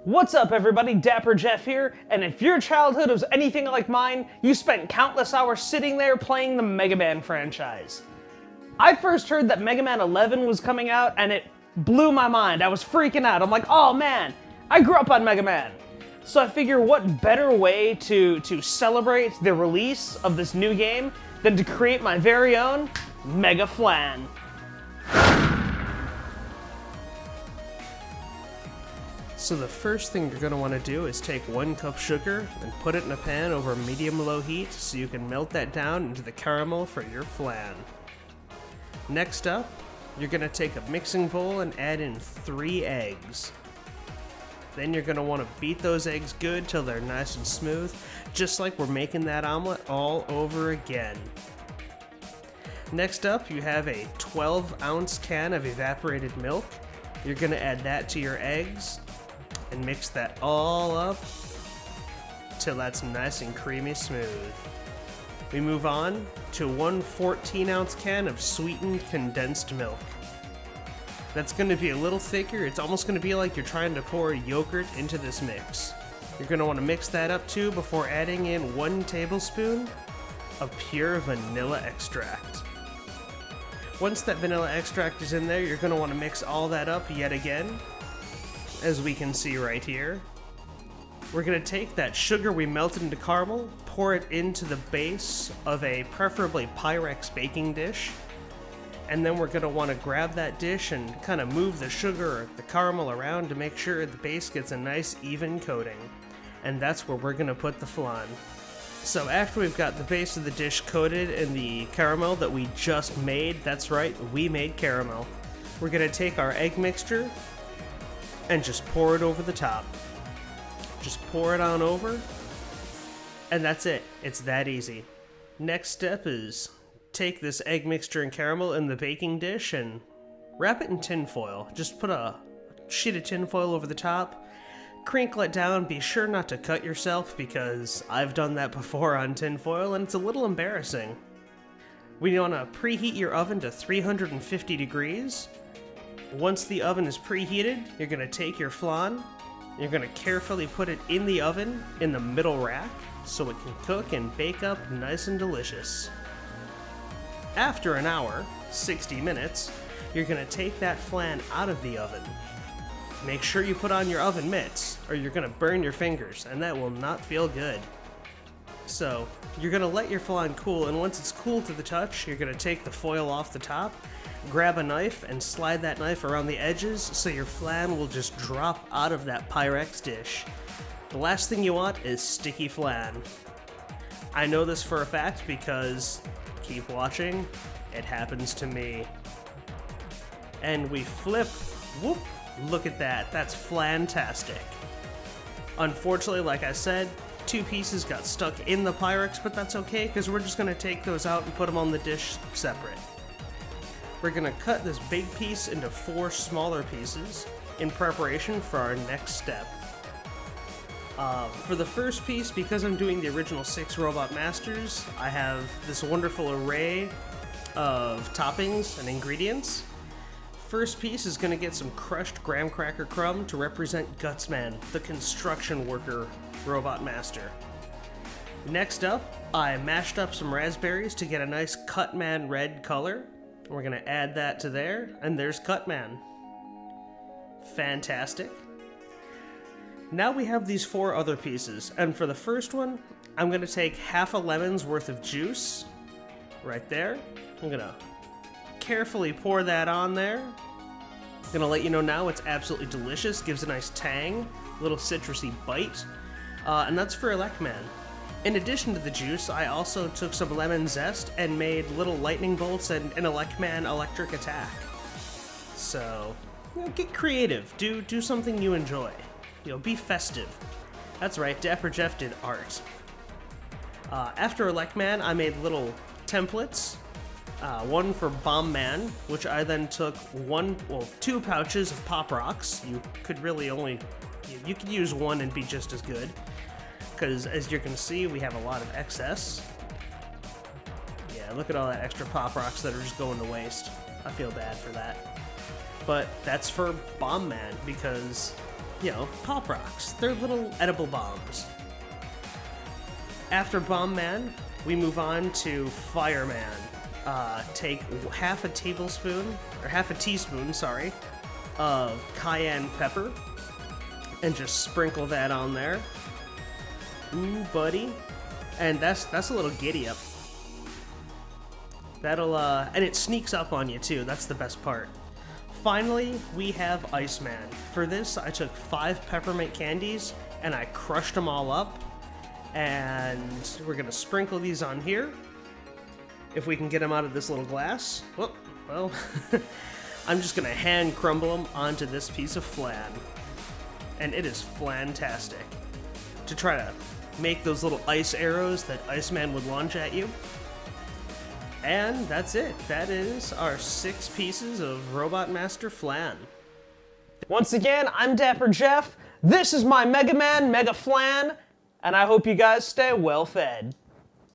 What's up everybody, Dapper Jeff here, and if your childhood was anything like mine, you spent countless hours sitting there playing the Mega Man franchise. I first heard that Mega Man 11 was coming out and it blew my mind. I was freaking out. I'm like, oh man, I grew up on Mega Man. So I figure what better way to celebrate the release of this new game than to create my very own Megaflan. So the first thing you're going to want to do is take 1 cup sugar and put it in a pan over medium-low heat so you can melt that down into the caramel for your flan. Next up, you're going to take a mixing bowl and add in 3 eggs. Then you're going to want to beat those eggs good till they're nice and smooth, just like we're making that omelet all over again. Next up, you have a 12-ounce can of evaporated milk. You're going to add that to your eggs and mix that all up till that's nice and creamy smooth. We move on to 1 14-ounce can of sweetened condensed milk. That's going to be a little thicker. It's almost going to be like you're trying to pour yogurt into this mix. You're going to want to mix that up too before adding in 1 tablespoon of pure vanilla extract. Once that vanilla extract is in there, you're going to want to mix all that up yet again. As we can see right here, we're going to take that sugar we melted into caramel, pour it into the base of a preferably Pyrex baking dish, and then we're going to want to grab that dish and kind of move the sugar or the caramel around to make sure the base gets a nice even coating. And that's where we're going to put the flan. So after we've got the base of the dish coated in the caramel that we just made, that's right, we made caramel, we're going to take our egg mixture and just pour it over the top. Just pour it on over, and that's it. It's that easy. Next step is take this egg mixture and caramel in the baking dish and wrap it in tin foil. Just put a sheet of tin foil over the top, crinkle it down. Be sure not to cut yourself because I've done that before on tin foil and it's a little embarrassing. We want to preheat your oven to 350 degrees. Once the oven is preheated, you're going to take your flan, you're going to carefully put it in the oven in the middle rack so it can cook and bake up nice and delicious. After an hour, 60 minutes, you're going to take that flan out of the oven. Make sure you put on your oven mitts or you're going to burn your fingers and that will not feel good. So, you're going to let your flan cool, and once it's cool to the touch, you're going to take the foil off the top, grab a knife and slide that knife around the edges so your flan will just drop out of that Pyrex dish. The last thing you want is sticky flan. I know this for a fact because, keep watching, it happens to me. And we flip, whoop, look at that, that's flantastic. Unfortunately, like I said, 2 pieces got stuck in the Pyrex, but that's okay because we're just going to take those out and put them on the dish separate. We're going to cut this big piece into 4 smaller pieces in preparation for our next step. For the first piece, because I'm doing the original 6 Robot Masters, I have this wonderful array of toppings and ingredients. First piece is going to get some crushed graham cracker crumb to represent Gutsman, the construction worker Robot Master. Next up, I mashed up some raspberries to get a nice Cutman red color. We're going to add that to there, and there's Cutman. Fantastic. Now we have these 4 other pieces, and for the first one, I'm going to take half a lemon's worth of juice, right there. I'm going to carefully pour that on there. I'm going to let you know now it's absolutely delicious, gives a nice tang, little citrusy bite, and that's for Elec Man. In addition to the juice, I also took some lemon zest and made little lightning bolts and an Elec Man electric attack. So, get creative. Do something you enjoy. Be festive. That's right, Dapper Jeff did art. After Elec Man, I made little templates. One for Bomb Man, which I then took 2 pouches of Pop Rocks. You could really only, you could use 1 and be just as good. Because as you can see, we have a lot of excess. Yeah, look at all that extra Pop Rocks that are just going to waste. I feel bad for that. But that's for Bomb Man, because you know, Pop Rocks. They're little edible bombs. After Bomb Man, we move on to Fireman. Take half a teaspoon, sorry, of cayenne pepper, and just sprinkle that on there. Ooh, buddy. And that's a little giddy up. That'll, and it sneaks up on you too, that's the best part. Finally, we have Iceman. For this, I took 5 peppermint candies, and I crushed them all up. And we're gonna sprinkle these on here. If we can get them out of this little glass. Whoop, well, I'm just gonna hand crumble them onto this piece of flan. And it is flantastic. To try to make those little ice arrows that Iceman would launch at you. And that's it. That is our 6 pieces of Robot Master Flan. Once again, I'm Dapper Jeff. This is my Mega Man, Megaflan, and I hope you guys stay well fed.